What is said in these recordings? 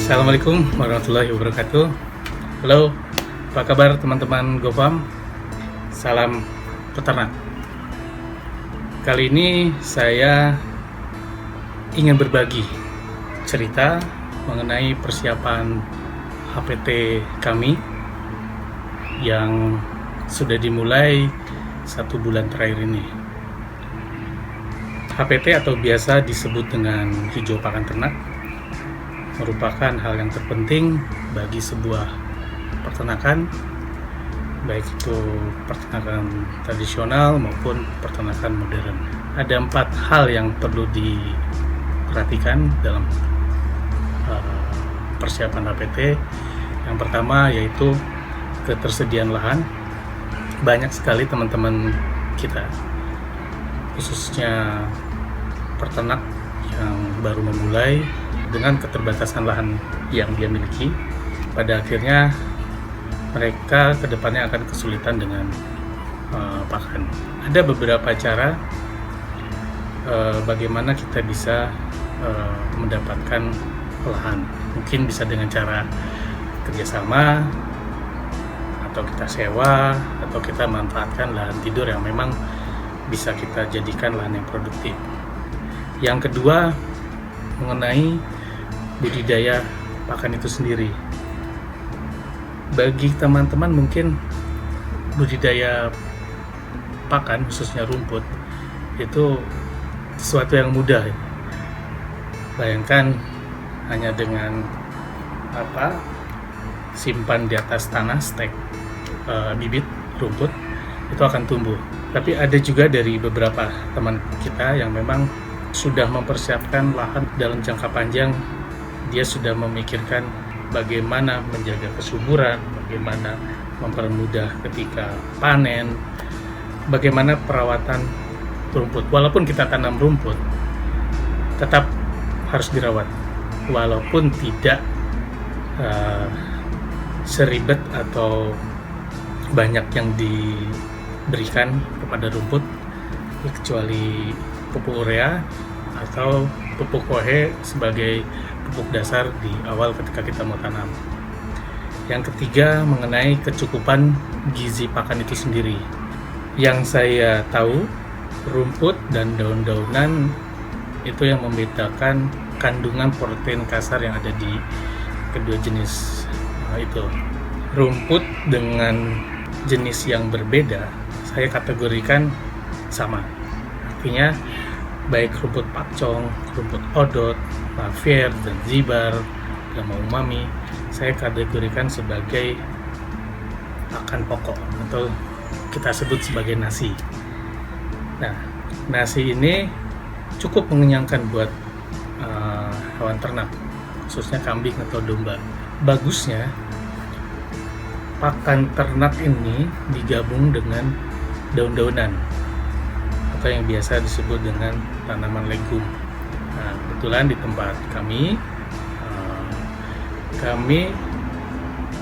Assalamualaikum warahmatullahi wabarakatuh. Halo, apa kabar teman-teman GoFarm? Salam peternak. Kali ini saya ingin berbagi cerita mengenai persiapan HPT kami yang sudah dimulai 1 bulan terakhir ini. HPT atau biasa disebut dengan hijau pakan ternak merupakan hal yang terpenting bagi sebuah peternakan, baik itu peternakan tradisional maupun peternakan modern. Ada 4 hal yang perlu diperhatikan dalam persiapan HPT. Yang pertama yaitu ketersediaan lahan. Banyak sekali teman-teman kita, khususnya peternak yang baru memulai, dengan keterbatasan lahan yang dia miliki, pada akhirnya mereka kedepannya akan kesulitan dengan pakan. Ada beberapa cara bagaimana kita bisa mendapatkan lahan. Mungkin bisa dengan cara kerjasama, atau kita sewa, atau kita manfaatkan lahan tidur yang memang bisa kita jadikan lahan yang produktif. Yang kedua, mengenai budidaya pakan itu sendiri. Bagi teman-teman mungkin budidaya pakan, khususnya rumput, itu sesuatu yang mudah. Bayangkan hanya dengan simpan di atas tanah stek bibit rumput, itu akan tumbuh. Tapi ada juga dari beberapa teman kita yang memang sudah mempersiapkan lahan dalam jangka panjang. Dia sudah memikirkan bagaimana menjaga kesuburan, bagaimana mempermudah ketika panen, bagaimana perawatan rumput. Walaupun kita tanam rumput, tetap harus dirawat, walaupun tidak seribet atau banyak yang diberikan kepada rumput, kecuali pupuk urea atau pupuk kohe sebagai pupuk dasar di awal ketika kita mau tanam. Yang ketiga, mengenai kecukupan gizi pakan itu sendiri. Yang saya tahu, rumput dan daun-daunan itu yang membedakan kandungan protein kasar yang ada di kedua jenis itu. Rumput dengan jenis yang berbeda saya kategorikan sama. Artinya baik rumput pakcong, rumput odot, laver, dan zibar, gama umami, saya kategorikan sebagai pakan pokok atau kita sebut sebagai nasi. Nah, nasi ini cukup mengenyangkan buat hewan ternak, khususnya kambing atau domba. Bagusnya pakan ternak ini digabung dengan daun-daunan atau yang biasa disebut dengan tanaman legum. Nah, kebetulan di tempat kami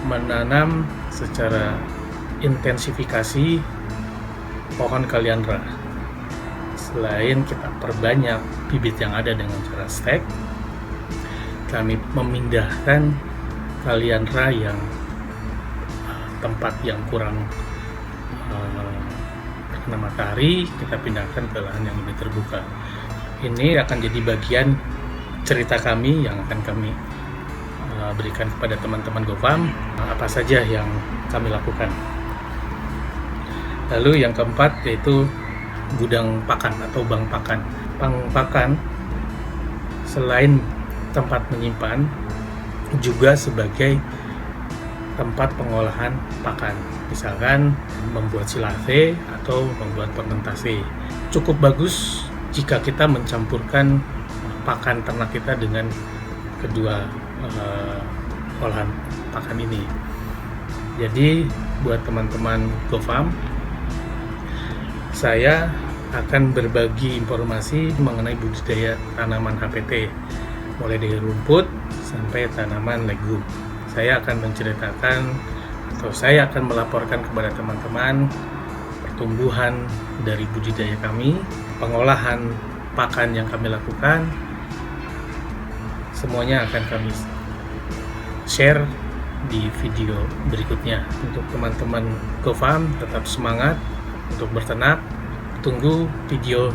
menanam secara intensifikasi pohon kaliandra. Selain kita perbanyak bibit yang ada dengan cara stek, kami memindahkan kaliandra yang tempat yang kurang terkena matahari, kita pindahkan ke lahan yang lebih terbuka. Ini akan jadi bagian cerita kami yang akan kami berikan kepada teman-teman GoFarm, apa saja yang kami lakukan. Lalu yang keempat yaitu gudang pakan atau bank pakan. Bank pakan selain tempat menyimpan juga sebagai tempat pengolahan pakan, misalkan membuat silase atau membuat fermentasi. Cukup bagus jika kita mencampurkan pakan ternak kita dengan kedua olahan pakan ini. Jadi buat teman-teman GoFarm, saya akan berbagi informasi mengenai budidaya tanaman HPT, mulai dari rumput sampai tanaman legum. Saya akan menceritakan atau saya akan melaporkan kepada teman-teman pertumbuhan dari budidaya kami, pengolahan pakan yang kami lakukan, semuanya akan kami share di video berikutnya. Untuk teman-teman GoFarm, tetap semangat untuk berternak. Tunggu video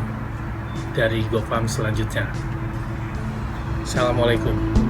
dari GoFarm selanjutnya. Assalamualaikum.